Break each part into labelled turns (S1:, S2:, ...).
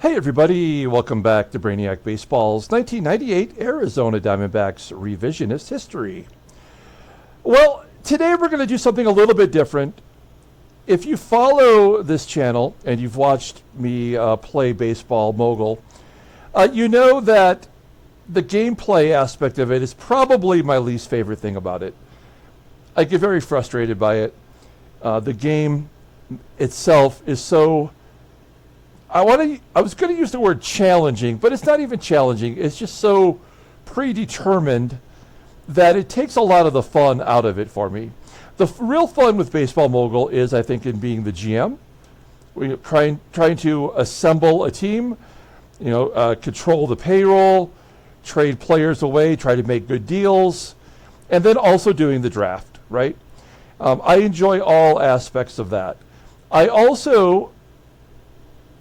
S1: Hey everybody, welcome back to Brainiac Baseball's 1998 Arizona Diamondbacks Revisionist History. Well, today we're going to do something a little bit different. If you follow this channel and you've watched me play Baseball Mogul, you know that the gameplay aspect of it is probably my least favorite thing about it. I get very frustrated by it. The game itself is so... I was going to use the word challenging, but it's not even challenging. It's just so predetermined that it takes a lot of the fun out of it for me. The real fun with Baseball Mogul is, I think, in being the GM. We're trying to assemble a team, control the payroll, trade players away, try to make good deals, and then also doing the draft, right? I enjoy all aspects of that. I also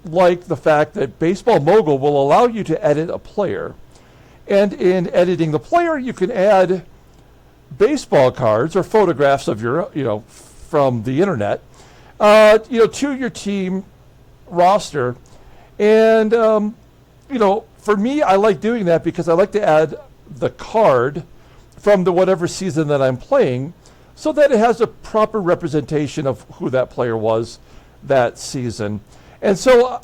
S1: like the fact that Baseball Mogul will allow you to edit a player. And in editing the player, you can add baseball cards or photographs of your, from the internet, to your team roster. And, for me, I like doing that because I like to add the card from the whatever season that I'm playing so that it has a proper representation of who that player was that season. And so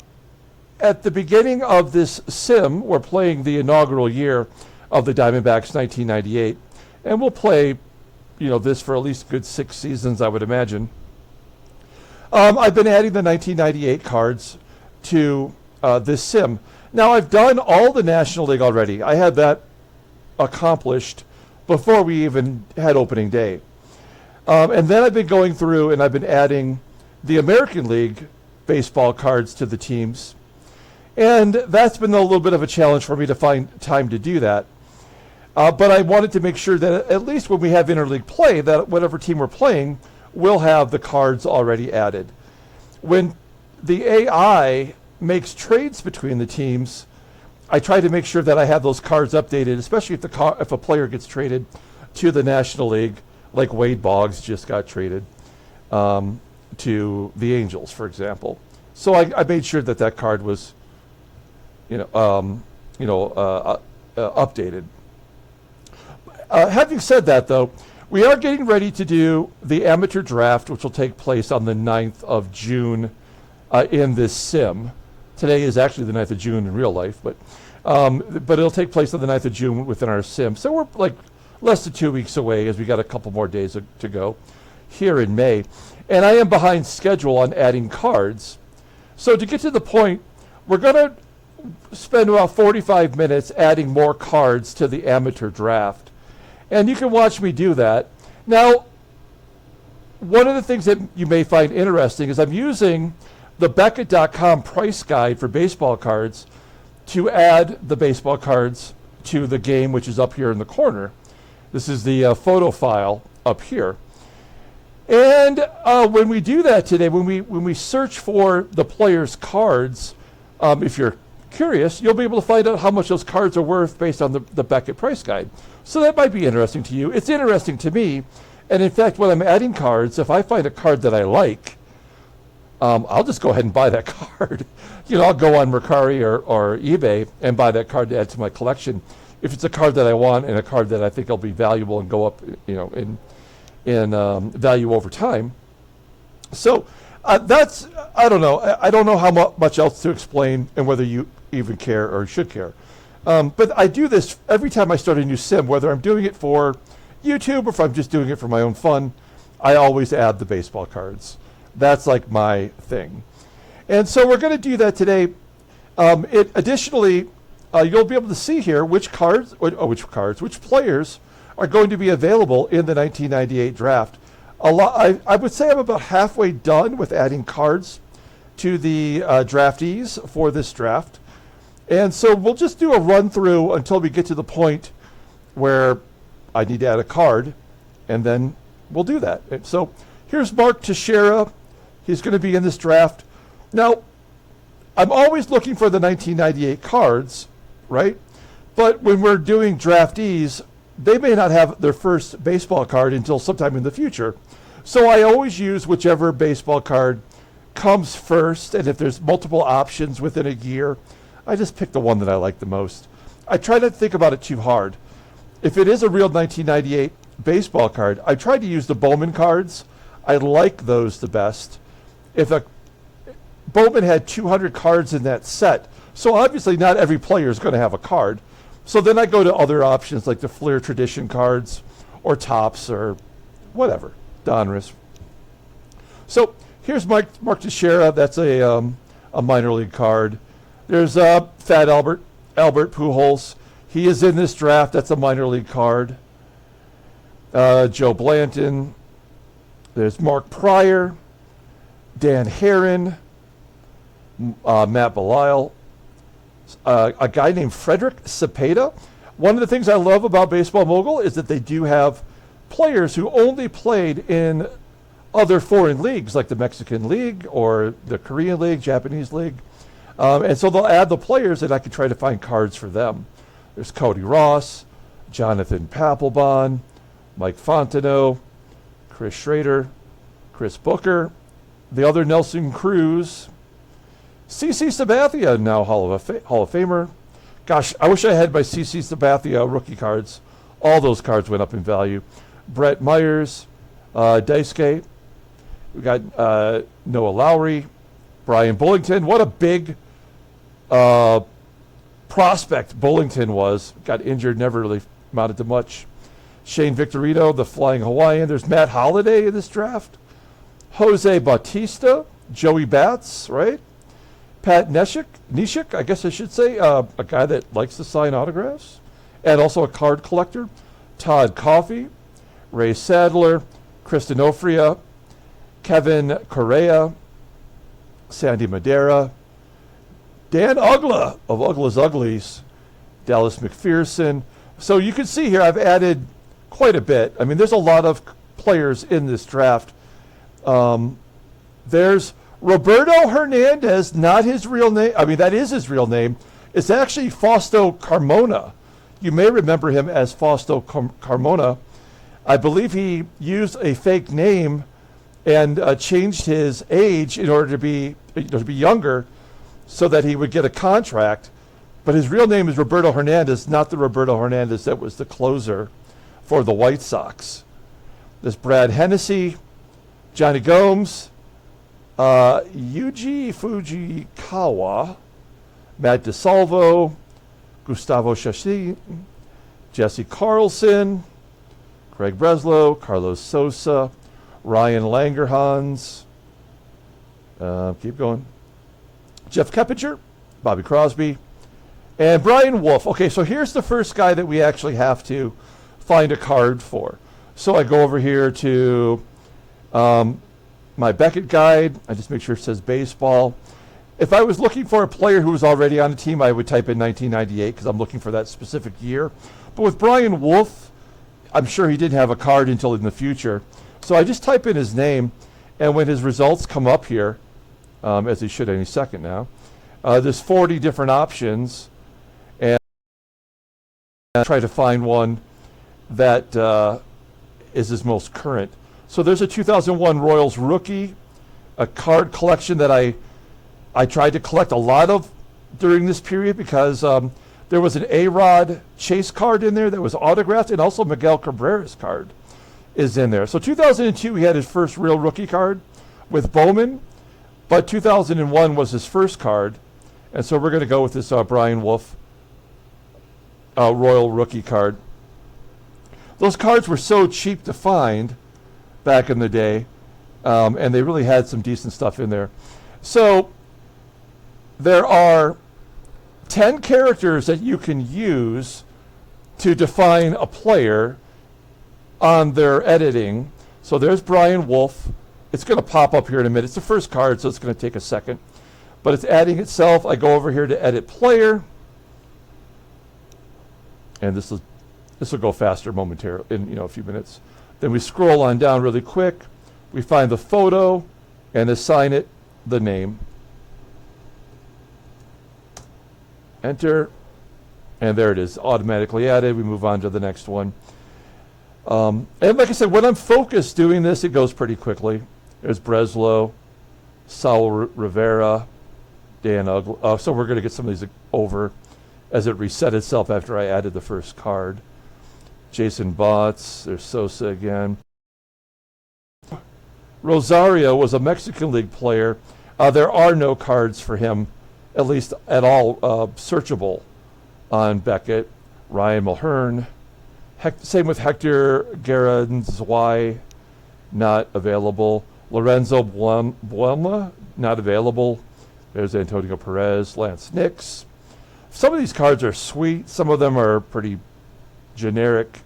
S1: at the beginning of this sim, we're playing the inaugural year of the Diamondbacks 1998. And we'll play, this for at least a good 6 seasons, I would imagine. I've been adding the 1998 cards to this sim. Now, I've done all the National League already. I had that accomplished before we even had opening day. And then I've been going through and I've been adding the American League baseball cards to the teams. And that's been a little bit of a challenge for me to find time to do that. But I wanted to make sure that at least when we have interleague play, that whatever team we're playing will have the cards already added. When the AI makes trades between the teams, I try to make sure that I have those cards updated, especially if a player gets traded to the National League, like Wade Boggs just got traded to the Angels, for example. So I made sure that card was, updated. Having said that, though, we are getting ready to do the amateur draft, which will take place on the 9th of June in this sim. Today is actually the 9th of June in real life, but it'll take place on the 9th of June within our sim. So we're like less than 2 weeks away, as we got a couple more days to go here in May. And I am behind schedule on adding cards. So to get to the point, we're going to spend about 45 minutes adding more cards to the amateur draft. And you can watch me do that. Now, one of the things that you may find interesting is I'm using the Beckett.com price guide for baseball cards to add the baseball cards to the game, which is up here in the corner. This is the photo file up here. And when we do that today, when we search for the players' cards, if you're curious, you'll be able to find out how much those cards are worth based on the Beckett price guide. So that might be interesting to you. It's interesting to me. And in fact, when I'm adding cards, if I find a card that I like, I'll just go ahead and buy that card. I'll go on Mercari or eBay and buy that card to add to my collection. If it's a card that I want and a card that I think will be valuable and go up, in value over time. So that's, I don't know. I don't know how much else to explain and whether you even care or should care. But I do this every time I start a new sim, whether I'm doing it for YouTube or if I'm just doing it for my own fun. I always add the baseball cards. That's like my thing. And so we're going to do that today. Additionally, you'll be able to see here which players are going to be available in the 1998 draft. I would say I'm about halfway done with adding cards to the draftees for this draft. And so we'll just do a run through until we get to the point where I need to add a card, and then we'll do that. And so here's Mark Teixeira. He's going to be in this draft. Now, I'm always looking for the 1998 cards, right? But when we're doing draftees, they may not have their first baseball card until sometime in the future. So I always use whichever baseball card comes first, and if there's multiple options within a year, I just pick the one that I like the most. I try not to think about it too hard. If it is a real 1998 baseball card, I try to use the Bowman cards. I like those the best. If a Bowman had 200 cards in that set, so obviously not every player is going to have a card. So then I go to other options like the Flair Tradition cards or Topps or whatever, Donruss. So here's Mark Teixeira. That's a minor league card. There's Fat Albert Pujols. He is in this draft. That's a minor league card. Joe Blanton. There's Mark Pryor, Dan Herron, Matt Belisle, a guy named Frederick Cepeda. One of the things I love about Baseball Mogul is that they do have players who only played in other foreign leagues, like the Mexican League or the Korean League, Japanese League. And so they'll add the players, and I can try to find cards for them. There's Cody Ross, Jonathan Papelbon, Mike Fontenot, Chris Schrader, Chris Booker, the other Nelson Cruz, CC Sabathia, now Hall of Famer. Gosh, I wish I had my CC Sabathia rookie cards. All those cards went up in value. Brett Myers, Daisuke. We got Noah Lowry, Brian Bullington. What a big prospect Bullington was. Got injured, never really amounted to much. Shane Victorino, the Flying Hawaiian. There's Matt Holliday in this draft. Jose Bautista, Joey Bats, right? Pat Neshek, I guess I should say, a guy that likes to sign autographs, and also a card collector. Todd Coffey, Ray Sadler, Kristen Ofria, Kevin Correa, Sandy Madera, Dan Ugla of Ugla's Uglies, Dallas McPherson. So you can see here I've added quite a bit. I mean, there's a lot of players in this draft. There's Roberto Hernandez, not his real name. I mean, that is his real name. It's actually Fausto Carmona. You may remember him as Fausto Carmona. I believe he used a fake name and changed his age in order to be younger so that he would get a contract. But his real name is Roberto Hernandez, not the Roberto Hernandez that was the closer for the White Sox. There's Brad Hennessy, Johnny Gomes, Yuji Fujikawa, Matt DeSalvo, Gustavo Shashi, Jesse Carlson, Craig Breslow, Carlos Sosa, Ryan Langerhans, keep going, Jeff Keppinger, Bobby Crosby, and Brian Wolf. Okay, so here's the first guy that we actually have to find a card for. So I go over here to my Beckett guide. I just make sure it says baseball. If I was looking for a player who was already on a team, I would type in 1998 because I'm looking for that specific year. But with Brian Wolf, I'm sure he didn't have a card until in the future. So I just type in his name, and when his results come up here, as he should any second now, there's 40 different options, and I try to find one that is his most current. So there's a 2001 Royals rookie, a card collection that I tried to collect a lot of during this period because there was an A-Rod Chase card in there that was autographed, and also Miguel Cabrera's card is in there. So 2002, he had his first real rookie card with Bowman, but 2001 was his first card, and so we're going to go with this Brian Wolf Royal rookie card. Those cards were so cheap to find back in the day, and they really had some decent stuff in there. So there are 10 characters that you can use to define a player on their editing. So there's Brian Wolf. It's going to pop up here in a minute. It's the first card, so it's going to take a second. But it's adding itself. I go over here to edit player. And this will go faster momentarily in a few minutes. Then we scroll on down really quick. We find the photo and assign it the name. Enter, and there it is, automatically added. We move on to the next one. And like I said, when I'm focused doing this, it goes pretty quickly. There's Breslow, Saul Rivera, Dan Ugly. So we're going to get some of these over as it reset itself after I added the first card. Jason Botts, there's Sosa again. Rosario was a Mexican League player. There are no cards for him, at least at all searchable on Beckett. Ryan Mulhern. Same with Hector Garanzwai, not available. Lorenzo Buelma, not available. There's Antonio Perez, Lance Nix. Some of these cards are sweet. Some of them are pretty generic.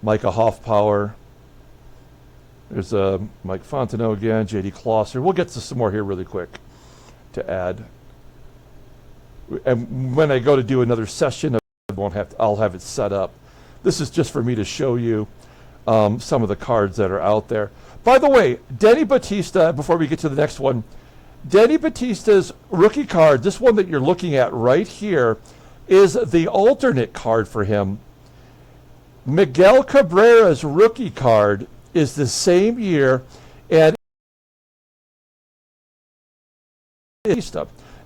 S1: Micah Hoffpower. There's Mike Fontenot again, J.D. Closser. We'll get to some more here really quick to add. And when I go to do another session, I'll have it set up. This is just for me to show you some of the cards that are out there. By the way, Denny Batista, before we get to the next one, Denny Batista's rookie card, this one that you're looking at right here, is the alternate card for him. Miguel Cabrera's rookie card is the same year, and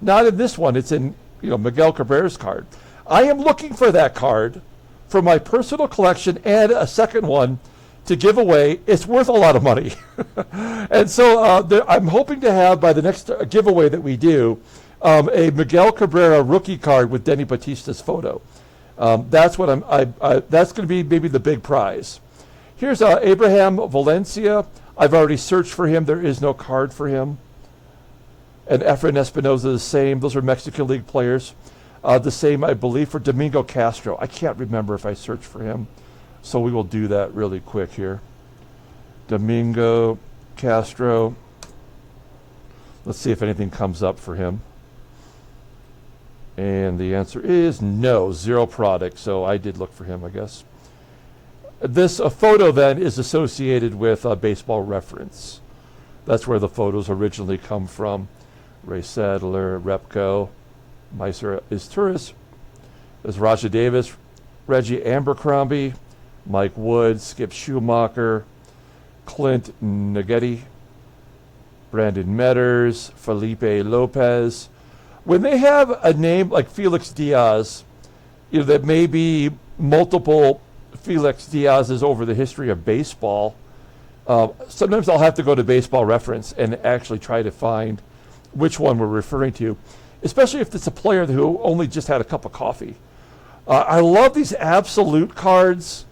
S1: not in this one. It's in Miguel Cabrera's card. I am looking for that card for my personal collection and a second one to give away. It's worth a lot of money. And so I'm hoping to have, by the next giveaway that we do, a Miguel Cabrera rookie card with Denny Batista's photo. That's what that's going to be maybe the big prize. Here's Abraham Valencia. I've already searched for him. There is no card for him. And Efrain Espinoza, the same. Those are Mexican League players. The same, I believe, for Domingo Castro. I can't remember if I searched for him, so we will do that really quick here. Domingo Castro. Let's see if anything comes up for him. And the answer is no, zero product. So I did look for him, I guess. This photo then is associated with Baseball Reference. That's where the photos originally come from. Ray Sadler, Repco, Meiser Izturis. There's Raja Davis, Reggie Abercrombie, Mike Wood, Skip Schumacher, Clint Naggetti, Brandon Metters, Felipe Lopez. When they have a name like Felix Diaz, that may be multiple Felix Diaz's over the history of baseball, sometimes I'll have to go to Baseball Reference and actually try to find which one we're referring to, especially if it's a player who only just had a cup of coffee. I love these absolute cards.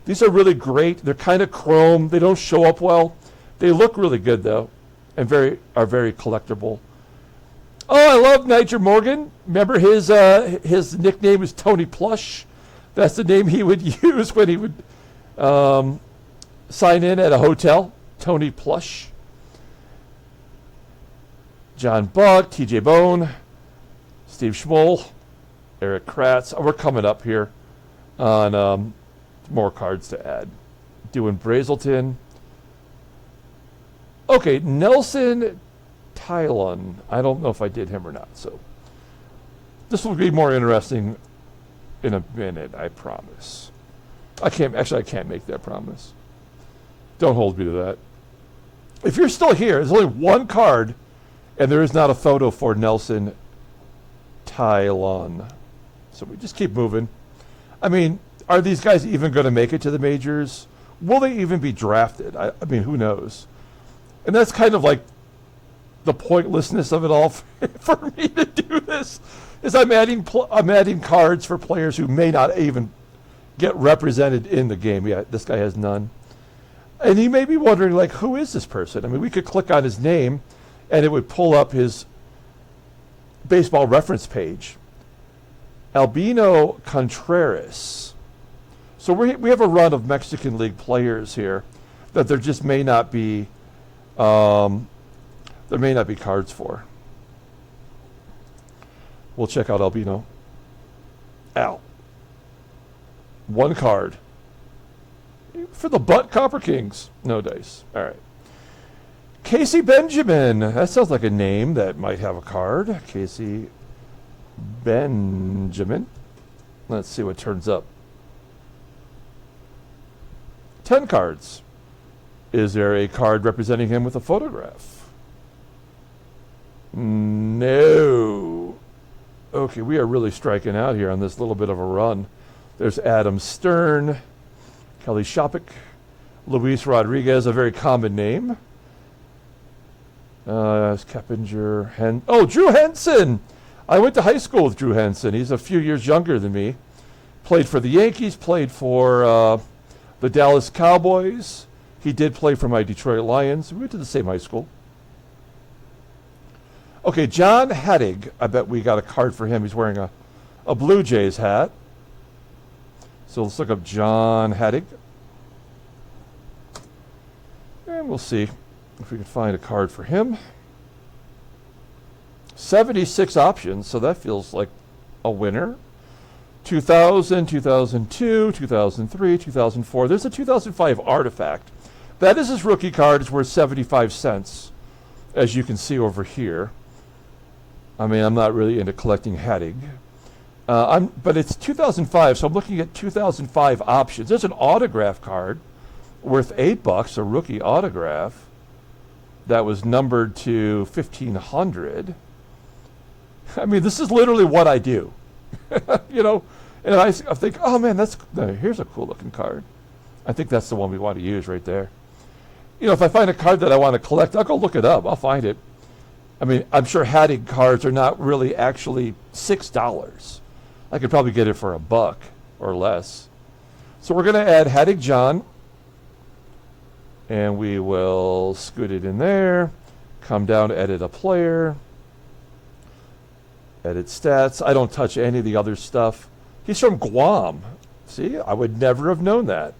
S1: These are really great. They're kind of chrome. They don't show up well. They look really good, though, and are very collectible. Oh, I love Nigel Morgan. Remember his nickname was Tony Plush. That's the name he would use when he would sign in at a hotel. Tony Plush. John Buck, T.J. Bone, Steve Schmoll, Eric Kratz. We're coming up here on more cards to add. Doing Brazelton. Okay, Nelson Tylon. I don't know if I did him or not. So this will be more interesting in a minute, I promise. I can't make that promise. Don't hold me to that. If you're still here, there's only one card, and there is not a photo for Nelson Tylon. So we just keep moving. I mean, are these guys even going to make it to the majors? Will they even be drafted? I mean, who knows? And that's kind of like the pointlessness of it all for me to do this. Is I'm adding cards for players who may not even get represented in the game. Yeah, this guy has none. And you may be wondering, like, who is this person? I mean, we could click on his name, and it would pull up his Baseball Reference page. Albino Contreras. So we have a run of Mexican League players here that there just may not be cards for. We'll check out Albino. Al. One card. For the Butt Copper Kings. No dice. All right. Casey Benjamin. That sounds like a name that might have a card. Casey Benjamin. Let's see what turns up. 10 cards. Is there a card representing him with a photograph? No. Okay, we are really striking out here on this little bit of a run. There's Adam Stern, Kelly Shopik, Luis Rodriguez, a very common name. Keppinger, Drew Henson! I went to high school with Drew Henson. He's a few years younger than me. Played for the Yankees, played for the Dallas Cowboys. He did play for my Detroit Lions. We went to the same high school. Okay, John Hettig. I bet we got a card for him. He's wearing a Blue Jays hat. So let's look up John Hettig. And we'll see if we can find a card for him. 76 options, so that feels like a winner. 2000, 2002, 2003, 2004. There's a 2005 Artifact. That is his rookie card. It's worth 75 cents, as you can see over here. I mean, I'm not really into collecting Hettig. But it's 2005, so I'm looking at 2005 options. There's an autograph card worth $8, a rookie autograph that was numbered to 1500. I mean, this is literally what I do. You know, and I think, oh man, here's a cool looking card. I think that's the one we want to use right there. You know, if I find a card that I want to collect, I'll go look it up. I'll find it. I mean, I'm sure Hettig cards are not really actually $6. I could probably get it for $1 or less. So we're going to add Hettig John. And we will scoot it in there. Come down to edit a player. Edit stats. I don't touch any of the other stuff. He's from Guam. See, I would never have known that.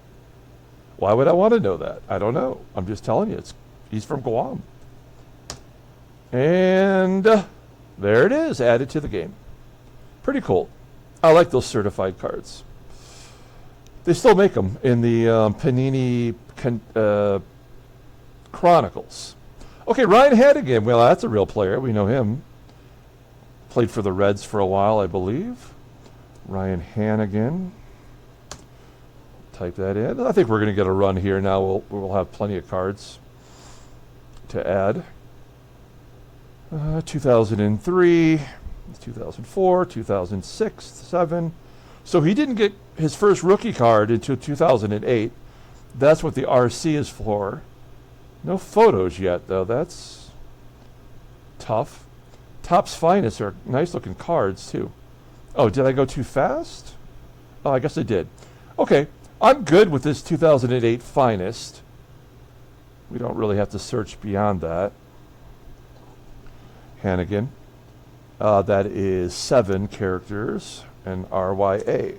S1: Why would I want to know that? I don't know. I'm just telling you, he's from Guam. And there it is, added to the game. Pretty cool. I like those certified cards. They still make them in the Panini Chronicles. Okay, Ryan Hannigan. Well, that's a real player. We know him. Played for the Reds for a while, I believe. Ryan Hannigan. Type that in. I think we're going to get a run here now. We'll have plenty of cards to add. 2003, 2004, 2006, 7. So he didn't get his first rookie card until 2008. That's what the RC is for. No photos yet, though. That's tough. Topps Finest are nice looking cards, too. Oh, did I go too fast? Oh, I guess I did. Okay, I'm good with this 2008 Finest. We don't really have to search beyond that. Hannigan. That is 7 characters and RYA.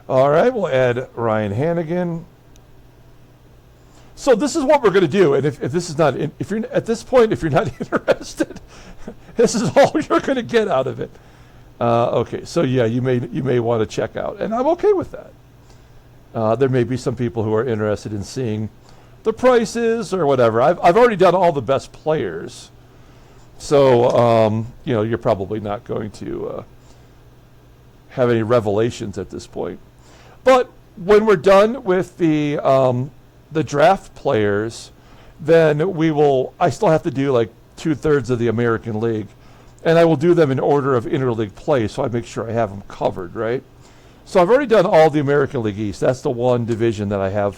S1: All right, we'll add Ryan Hannigan. So this is what we're going to do, and if this is not, if you're at this point, if you're not interested, this is all you're going to get out of it. Okay, so yeah, you may want to check out, and I'm okay with that. There may be some people who are interested in seeing the prices or whatever. I've already done all the best players, so you know, you're probably not going to have any revelations at this point. But when we're done with the draft players, then I still have to do like 2/3 of the American League, and I will do them in order of interleague play, so I make sure I have them covered, right? So I've already done all the American League East. That's the one division that I have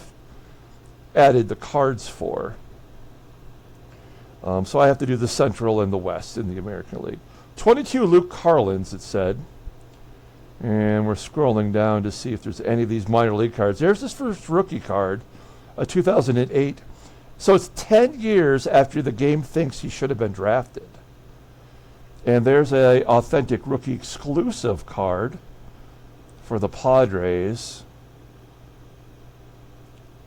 S1: added the cards for. So I have to do the Central and the West in the American League. 22 Luke Carlins, it said. And we're scrolling down to see if there's any of these minor league cards. There's this first rookie card, a 2008. So it's 10 years after the game thinks he should have been drafted. And there's a authentic rookie exclusive card for the Padres.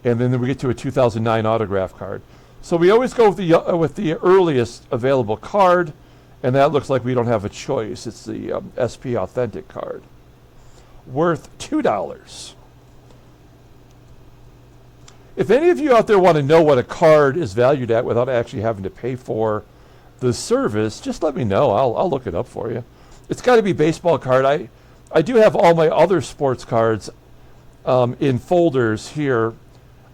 S1: And then we get to a 2009 autograph card. So we always go with the earliest available card, and that looks like we don't have a choice. It's the SP authentic card, worth $2. If any of you out there want to know what a card is valued at without actually having to pay for the service, just let me know. I'll look it up for you. It's got to be baseball card. I do have all my other sports cards in folders here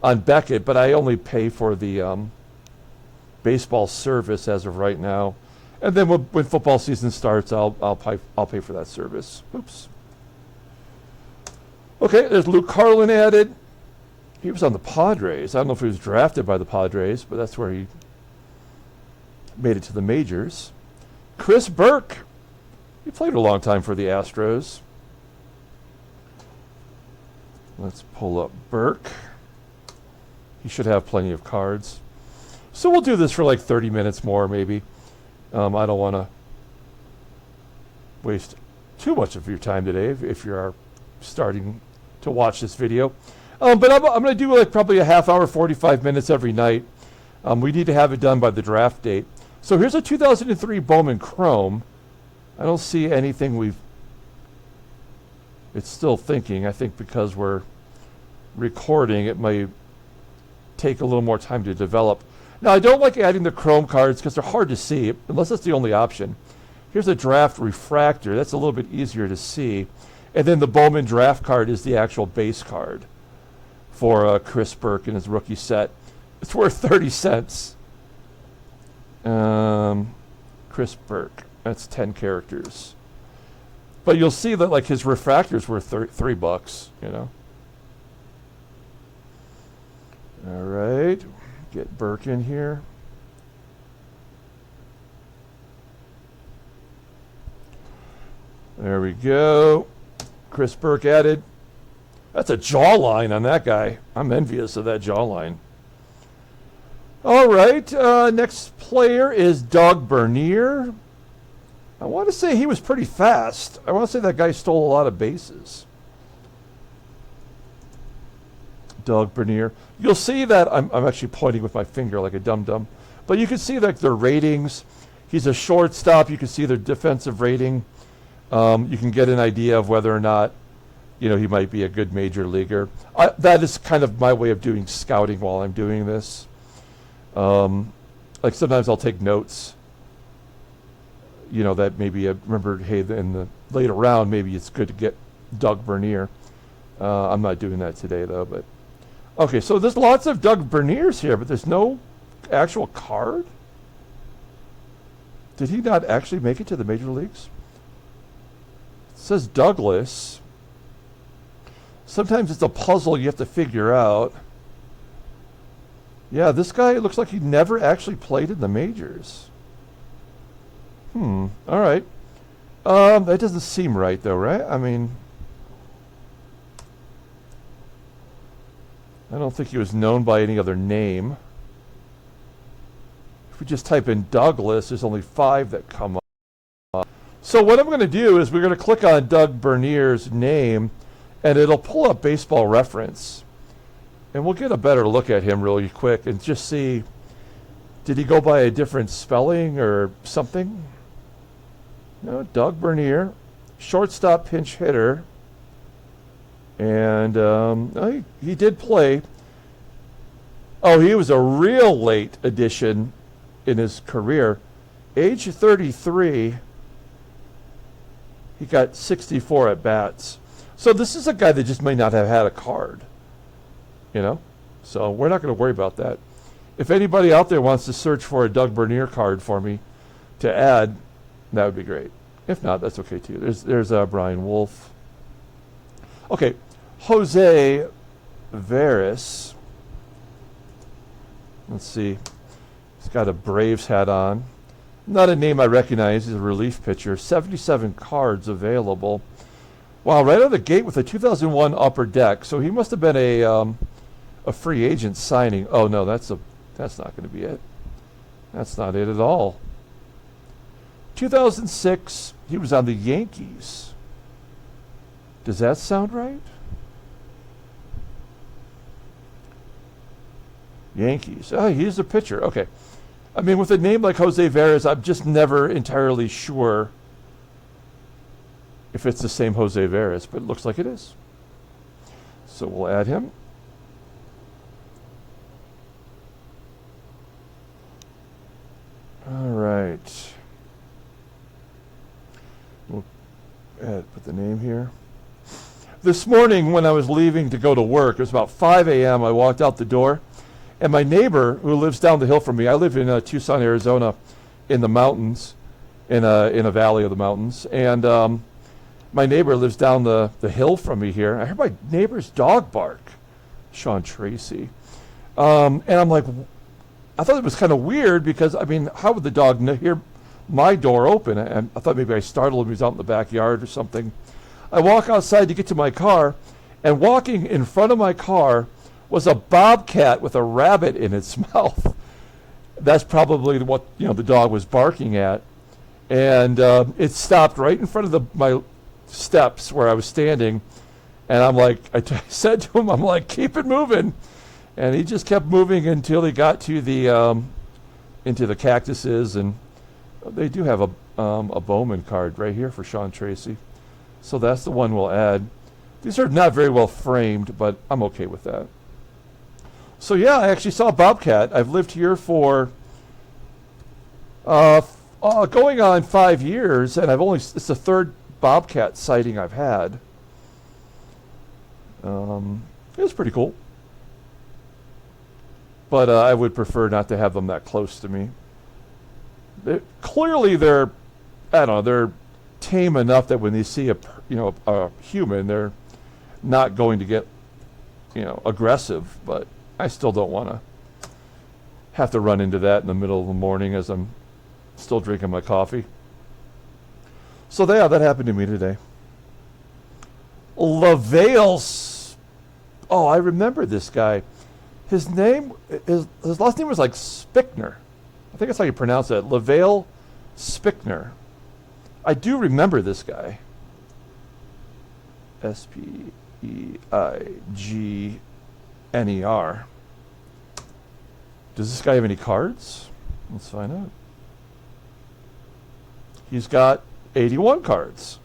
S1: on Beckett, but I only pay for the baseball service as of right now. And then when football season starts, I'll pay for that service. Oops. Okay, there's Luke Carlin added. He was on the Padres. I don't know if he was drafted by the Padres, but that's where he made it to the majors. Chris Burke. He played a long time for the Astros. Let's pull up Burke. He should have plenty of cards. So we'll do this for like 30 minutes more, maybe. I don't want to waste too much of your time today if you are starting to watch this video. But I'm going to do like probably a half hour, 45 minutes every night. We need to have it done by the draft date. So here's a 2003 Bowman Chrome. I don't see anything it's still thinking. I think because we're recording, it may take a little more time to develop. Now, I don't like adding the Chrome cards because they're hard to see, unless that's the only option. Here's a draft refractor. That's a little bit easier to see. And then the Bowman draft card is the actual base card for Chris Burke in his rookie set. It's worth 30 cents. Chris Burke. That's 10 characters. But you'll see that like his refractor's worth $3, you know. All right. Get Burke in here. There we go. Chris Burke added. That's a jawline on that guy. I'm envious of that jawline. All right. Next player is Doug Bernier. I want to say he was pretty fast. I want to say that guy stole a lot of bases. Doug Bernier. You'll see that I'm actually pointing with my finger like a dum-dum. But you can see like their ratings. He's a shortstop. You can see their defensive rating. You can get an idea of whether or not, you know, he might be a good major leaguer. That is kind of my way of doing scouting while I'm doing this. Like sometimes I'll take notes. You know, that maybe I remember, hey, in the later round, maybe it's good to get Doug Bernier. I'm not doing that today, though. But okay, so there's lots of Doug Berniers here, but there's no actual card? Did he not actually make it to the major leagues? It says Douglas. Sometimes it's a puzzle you have to figure out. Yeah, this guy looks like he never actually played in the majors. All right. That doesn't seem right, though, right? I mean, I don't think he was known by any other name. If we just type in Douglas, there's only 5 that come up. So what I'm going to do is we're going to click on Doug Bernier's name, and it'll pull up Baseball Reference. And we'll get a better look at him really quick and just see, did he go by a different spelling or something? No, Doug Bernier, shortstop pinch hitter. And he did play. Oh, he was a real late addition in his career. Age 33, he got 64 at-bats. So this is a guy that just may not have had a card, you know? So we're not going to worry about that. If anybody out there wants to search for a Doug Bernier card for me to add, that would be great. If not, that's okay too. There's Brian Wolf. Okay, Jose Veras. Let's see. He's got a Braves hat on. Not a name I recognize. He's a relief pitcher. 77 cards available. Wow, right out of the gate with a 2001 Upper Deck. So he must have been a free agent signing. Oh no, that's not going to be it. That's not it at all. 2006, he was on the Yankees. Does that sound right? Yankees. Oh, he's a pitcher. Okay. I mean, with a name like Jose Veras, I'm just never entirely sure if it's the same Jose Veras, but it looks like it is. So we'll add him. All right. We'll put the name here. This morning when I was leaving to go to work, it was about 5 a.m., I walked out the door, And my neighbor who lives down the hill from me, I live in Tucson, Arizona, in the mountains, in a valley of the mountains. And my neighbor lives down the hill from me here. I heard my neighbor's dog bark, Sean Tracy. And I'm like, I thought it was kind of weird because, I mean, how would the dog hear my door open? And I thought maybe I startled him. He was out in the backyard or something. I walk outside to get to my car, and walking in front of my car was a bobcat with a rabbit in its mouth. That's probably what the dog was barking at. And it stopped right in front of my steps where I was standing. And I'm like, I said to him, I'm like, keep it moving. And he just kept moving until he got to the into the cactuses. And they do have a Bowman card right here for Sean Tracy. So that's the one we'll add. These are not very well framed, but I'm okay with that. So yeah, I actually saw a bobcat. I've lived here for going on 5 years, and it's the third bobcat sighting I've had. It was pretty cool. But I would prefer not to have them that close to me. Clearly they're tame enough that when they see a human, they're not going to get aggressive, but I still don't want to have to run into that in the middle of the morning as I'm still drinking my coffee. So yeah, that happened to me today. LaVale, oh, I remember this guy. His last name was like Spickner. I think that's how you pronounce it. LaVale Spickner. I do remember this guy. Speiigner. Does this guy have any cards? Let's find out. He's got 81 cards.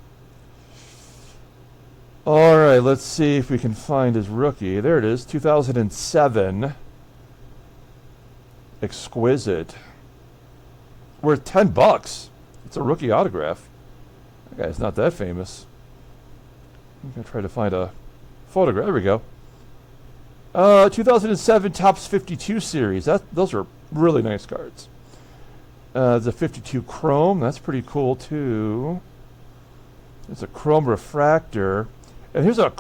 S1: All right, let's see if we can find his rookie. There it is, 2007. Exquisite. Worth $10. It's a rookie autograph. That guy's not that famous. I'm going to try to find a photograph. There we go. 2007 Topps 52 series. Those are really nice cards. The 52 Chrome. That's pretty cool, too. It's a Chrome refractor. And here's a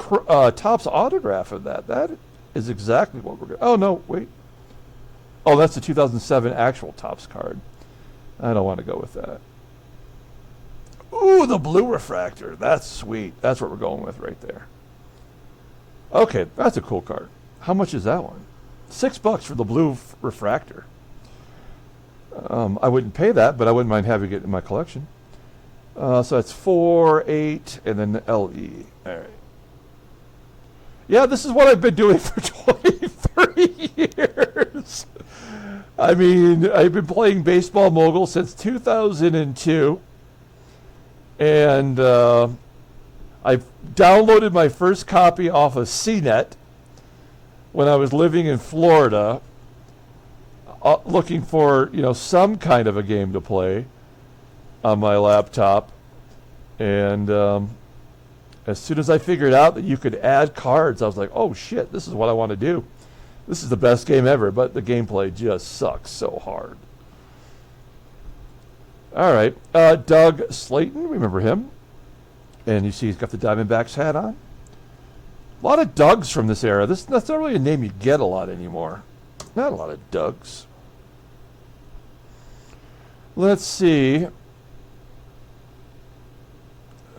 S1: Topps autograph of that. That is exactly what we're going to... Oh, no, wait. Oh, that's the 2007 actual Topps card. I don't want to go with that. Ooh, the blue refractor. That's sweet. That's what we're going with right there. Okay, that's a cool card. How much is that one? $6 for the blue refractor. I wouldn't pay that, but I wouldn't mind having it in my collection. So that's 4, 8, and then the LE. All right. Yeah, this is what I've been doing for 23 years. I mean, I've been playing Baseball Mogul since 2002. And I downloaded my first copy off of CNET when I was living in Florida, looking for some kind of a game to play on my laptop. And as soon as I figured out that you could add cards, I was like, oh shit, this is what I want to do. This is the best game ever, but the gameplay just sucks so hard. All right, Doug Slayton, remember him? And you see he's got the Diamondbacks hat on. A lot of Dougs from this era. That's not really a name you get a lot anymore. Not a lot of Dougs. Let's see.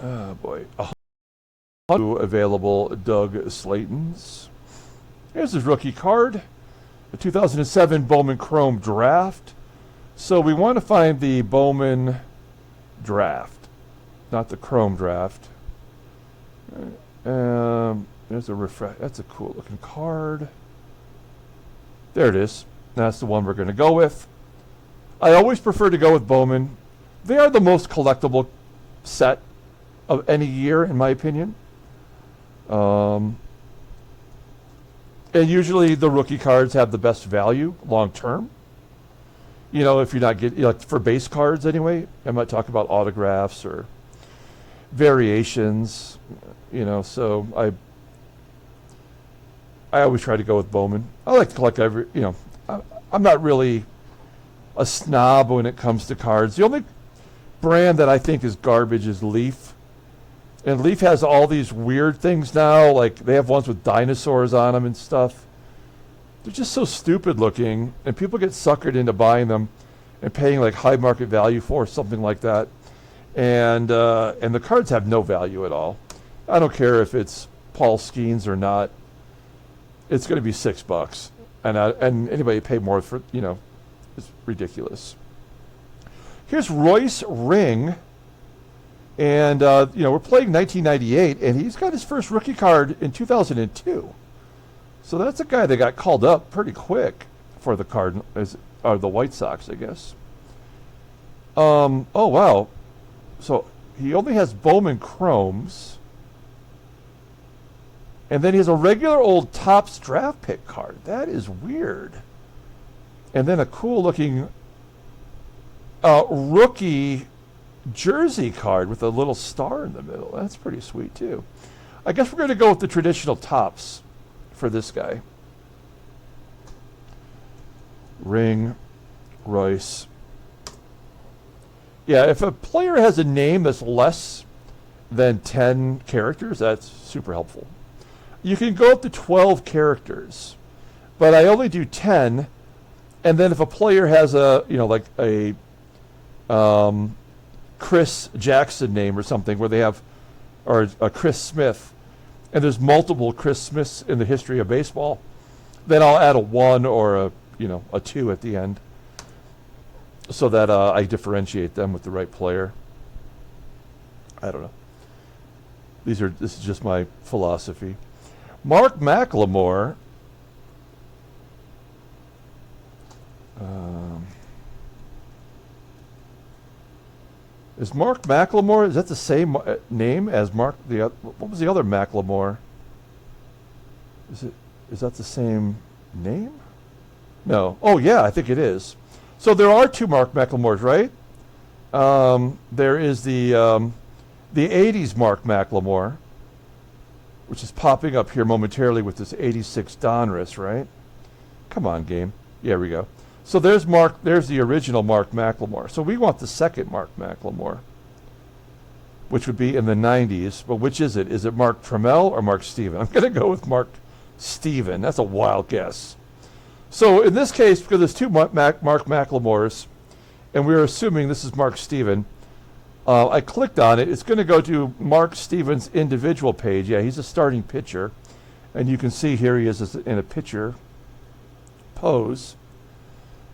S1: Oh boy, 100 available Doug Slaytons. Here's his rookie card, the 2007 Bowman Chrome Draft. So we want to find the Bowman Draft, not the Chrome Draft. There's a refresh. That's a cool looking card. There it is. That's the one we're going to go with. I always prefer to go with Bowman. They are the most collectible set of any year, in my opinion. And usually the rookie cards have the best value long term. If you're not getting, for base cards anyway, I might talk about autographs or variations, so I I always try to go with Bowman. I like to collect I'm not really a snob when it comes to cards. The only brand that I think is garbage is Leaf. And Leaf has all these weird things now, like they have ones with dinosaurs on them and stuff. They're just so stupid looking, and people get suckered into buying them and paying like high market value for something like that. And the cards have no value at all. I don't care if it's Paul Skeens or not. It's going to be $6, and anybody pay more for it's ridiculous. Here's Royce Ring, and we're playing 1998, and he's got his first rookie card in 2002. So that's a guy that got called up pretty quick for the the White Sox, I guess. Oh wow, so he only has Bowman Chromes. And then he has a regular old Topps draft pick card. That is weird. And then a cool looking rookie jersey card with a little star in the middle. That's pretty sweet too. I guess we're going to go with the traditional Topps for this guy. Ring, Royce. Yeah, if a player has a name that's less than 10 characters, that's super helpful. You can go up to 12 characters, but I only do 10. And then if a player has a Chris Jackson name or something where they have, or a Chris Smith, and there's multiple Chris Smiths in the history of baseball, then I'll add a 1 or a 2 at the end so that I differentiate them with the right player. I don't know. This is just my philosophy. Mark McLemore. Is Mark McLemore, is that the same name as Mark? What was the other McLemore? Is that the same name? No. Oh yeah, I think it is. So there are 2 Mark McLemores, right? There is the 80s Mark McLemore, which is popping up here momentarily with this 86 Donruss, right? Come on, game. Yeah, here we go. So there's the original Mark McLemore. So we want the second Mark McLemore, which would be in the 90s. But which is it? Is it Mark Trammell or Mark Steven? I'm going to go with Mark Steven. That's a wild guess. So in this case, because there's 2 Mark McLemores, and we're assuming this is Mark Steven, I clicked on it. It's going to go to Mark Steven's individual page. Yeah, he's a starting pitcher. And you can see here he is in a pitcher pose.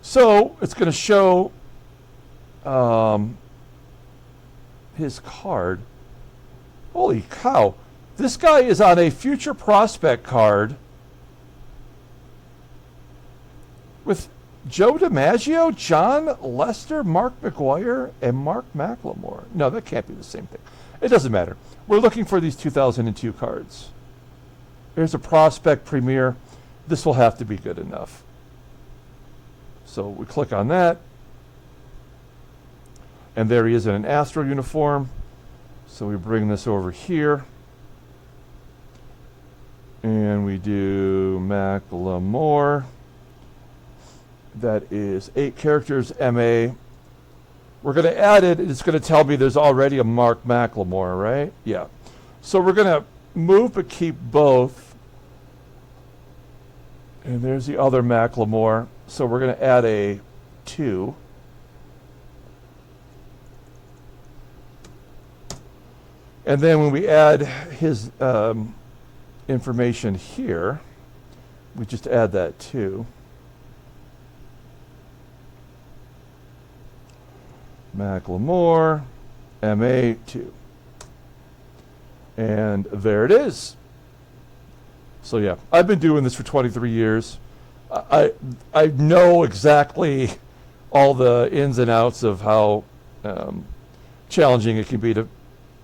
S1: So it's going to show his card. Holy cow. This guy is on a future prospect card with Joe DiMaggio, John Lester, Mark McGwire, and Mark McLemore. No, that can't be the same thing. It doesn't matter. We're looking for these 2002 cards. There's a prospect premiere. This will have to be good enough. So we click on that. And there he is in an Astro uniform. So we bring this over here. And we do McLemore. That is 8 characters, MA. We're going to add it. It's going to tell me there's already a Mark McLemore, right? Yeah. So we're going to move but keep both. And there's the other McLemore. So we're going to add a 2. And then when we add his information here, we just add that 2. McLemore, MA2. And there it is. So yeah, I've been doing this for 23 years. I know exactly all the ins and outs of how challenging it can be to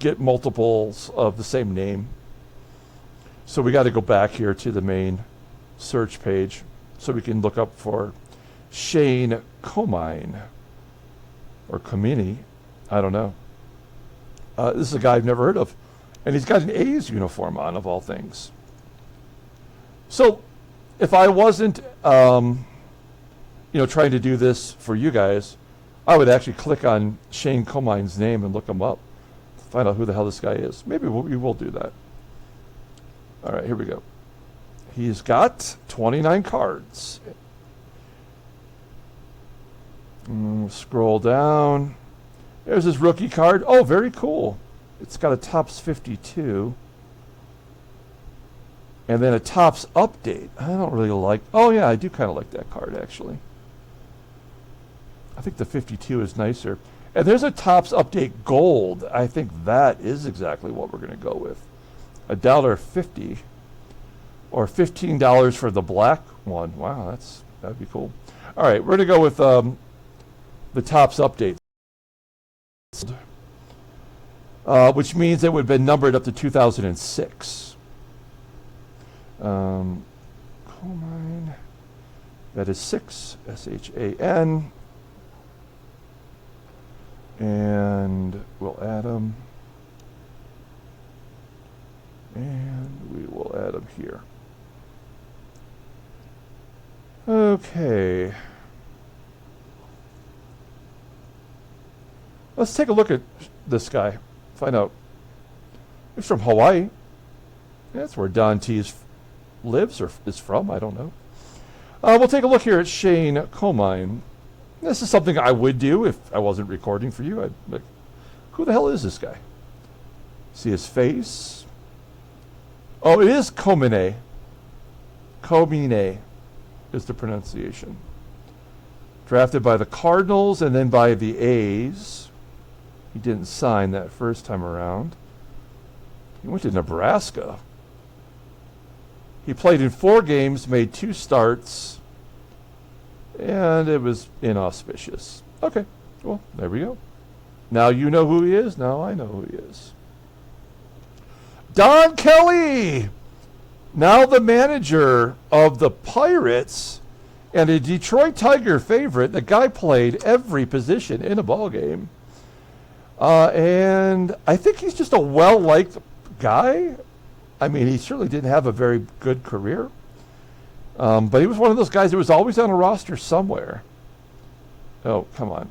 S1: get multiples of the same name. So we got to go back here to the main search page so we can look up for Shane Comine. Or Comini, I don't know. This is a guy I've never heard of. And he's got an A's uniform on, of all things. So if I wasn't, trying to do this for you guys, I would actually click on Shane Comine's name and look him up, find out who the hell this guy is. Maybe we will do that. All right, here we go. He's got 29 cards. Scroll down. There's his rookie card. Oh, very cool. It's got a Topps 52. And then a Topps update. I don't really like... Oh, yeah, I do kind of like that card, actually. I think the 52 is nicer. And there's a Topps update gold. I think that is exactly what we're going to go with. $1.50 or $15 for the black one. Wow, that'd be cool. All right, we're going to go with the Topps update, which means it would have been numbered up to 2006. Comine. That is 6, S-H-A-N. And we'll add them. And we will add them here. Okay. Let's take a look at this guy. Find out. He's from Hawaii. That's where Don T lives or is from. I don't know. We'll take a look here at Shane Comine. This is something I would do if I wasn't recording for you. I'd like, who the hell is this guy? See his face? Oh, it is Comine. Comine is the pronunciation. Drafted by the Cardinals and then by the A's. He didn't sign that first time around. He went to Nebraska. He played in 4 games, made 2 starts, and it was inauspicious. Okay, well, there we go. Now you know who he is. Now I know who he is. Don Kelly, now the manager of the Pirates and a Detroit Tiger favorite. The guy played every position in a ball game. And I think he's just a well-liked guy. I mean, he certainly didn't have a very good career. But he was one of those guys that was always on a roster somewhere. Oh, come on.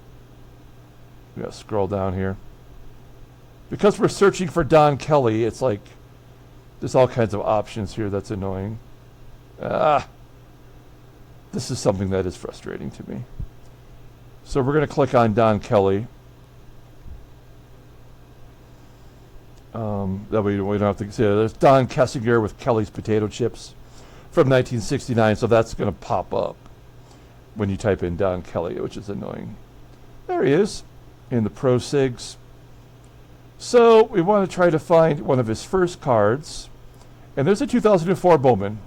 S1: We gotta scroll down here. Because we're searching for Don Kelly, it's like there's all kinds of options here. That's annoying. This is something that is frustrating to me. So we're going to click on Don Kelly. That we don't have to see. There's Don Kessinger with Kelly's Potato Chips from 1969. So that's going to pop up when you type in Don Kelly, which is annoying. There he is in the Pro Sigs. So we want to try to find one of his first cards. And there's a 2004 Bowman.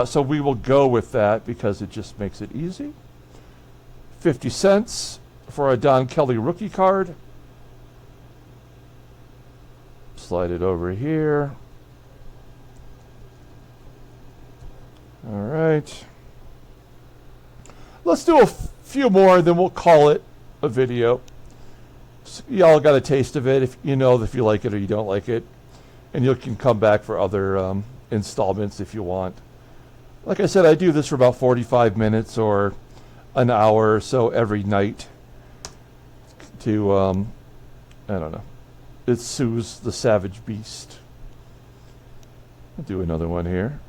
S1: So we will go with that because it just makes it easy. 50 cents for a Don Kelly rookie card. Slide it over here. All right. Let's do a few more, then we'll call it a video. So y'all got a taste of it. If you know if you like it or you don't like it. And you can come back for other installments if you want. Like I said, I do this for about 45 minutes or an hour or so every night to, I don't know. It soothes the savage beast. I'll do another one here.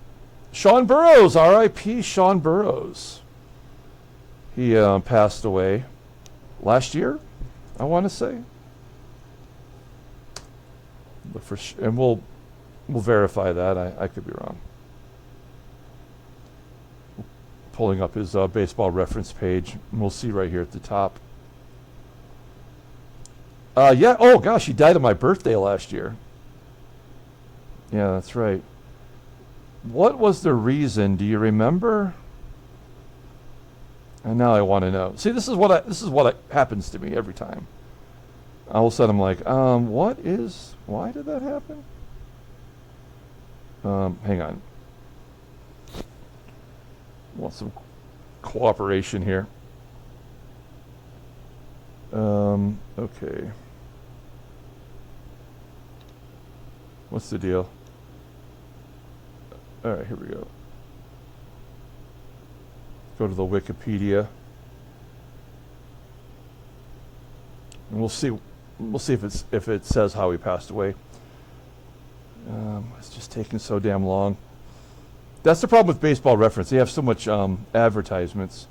S1: Sean Burroughs, R.I.P. Sean Burroughs. He passed away last year, I want to say. Look for and we'll verify that. I could be wrong. Pulling up his baseball reference page, and we'll see right here at the top. Yeah. Oh gosh, he died on my birthday last year. Yeah, that's right. What was the reason? Do you remember? And now I want to know. See, this is what happens to me every time. All of a sudden, I'm like, why did that happen? Hang on. Want some cooperation here. Okay. What's the deal? All right, here we go. go to the Wikipedia. And we'll see if it says how he passed away. It's just taking so damn long. That's the problem with Baseball Reference. They have so much advertisements.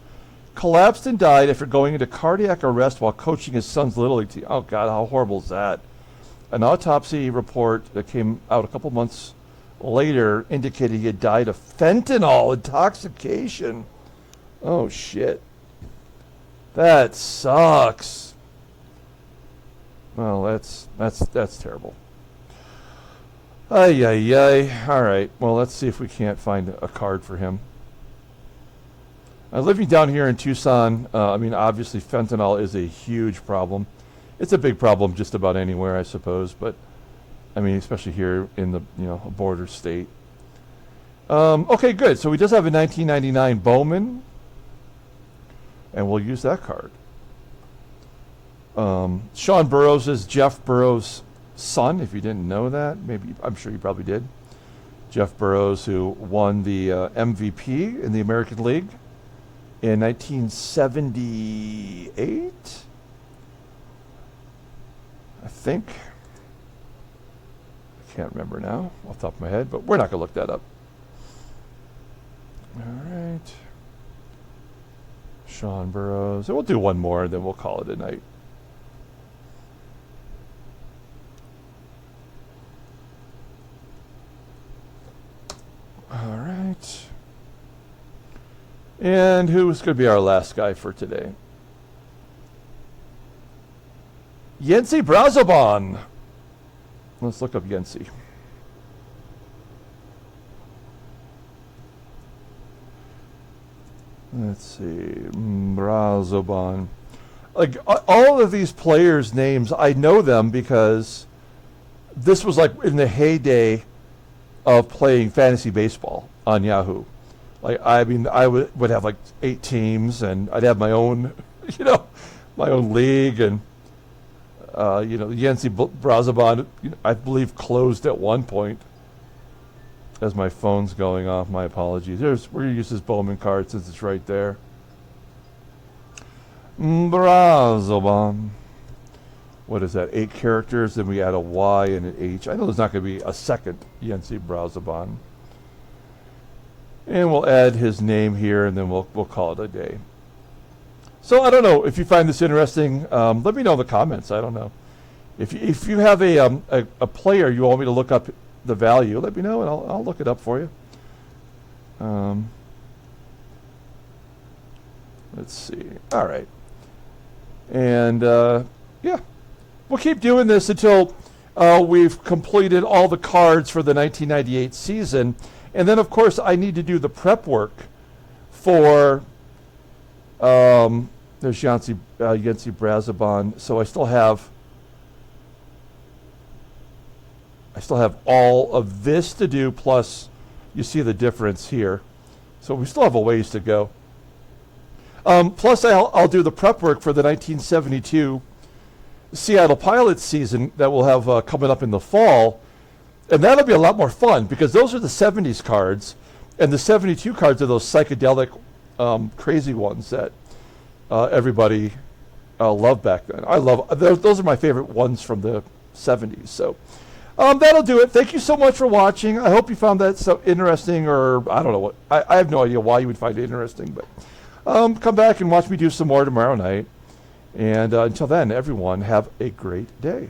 S1: Collapsed and died after going into cardiac arrest while coaching his son's Little League team. Oh, God, how horrible is that? An autopsy report that came out a couple months later indicated he had died of fentanyl intoxication. Oh, shit. That sucks. Well, that's terrible. Ay, ay, ay. All right. Well, let's see if we can't find a card for him. Living down here in Tucson, I mean, obviously fentanyl is a huge problem. It's a big problem just about anywhere, I suppose. But, I mean, especially here in the, a border state. Okay, good. So he does have a 1999 Bowman. And we'll use that card. Sean Burroughs is Jeff Burroughs' son, if you didn't know that. Maybe, I'm sure you probably did. Jeff Burroughs, who won the MVP in the American League in 1978, I think. I can't remember now off the top of my head, but we're not going to look that up. All right. Sean Burroughs. And we'll do one more, and then we'll call it a night. All right. And who's going to be our last guy for today? Yency Brazoban. Let's look up Yency. Let's see. Brazoban. Like, all of these players' names, I know them because this was like in the heyday of playing fantasy baseball on Yahoo. Like, I mean, I would have like 8 teams, and I'd have my own, my own league, and Yency Brazoban, I believe, closed at one point. As my phone's going off, my apologies. We're gonna use this Bowman card since it's right there. Brazoban. What is that? 8 characters, then we add a Y and an H. I know there's not going to be a second Yency Brazoban. And we'll add his name here, and then we'll call it a day. So I don't know if you find this interesting. Let me know in the comments. I don't know if you have a player you want me to look up the value. Let me know, and I'll look it up for you. Let's see. All right, and yeah. We'll keep doing this until we've completed all the cards for the 1998 season. And then, of course, I need to do the prep work for there's Yency Brazoban. So I still have all of this to do, plus you see the difference here. So we still have a ways to go. Plus, I'll do the prep work for the 1972 Seattle Pilots season that we'll have coming up in the fall, and that'll be a lot more fun because those are the 70s cards, and the 72 cards are those psychedelic, crazy ones that everybody loved back then. I love those are my favorite ones from the 70s. So that'll do it. Thank you so much for watching. I hope you found that so interesting, or I don't know what. I have no idea why you would find it interesting, but come back and watch me do some more tomorrow night. And until then, everyone, have a great day.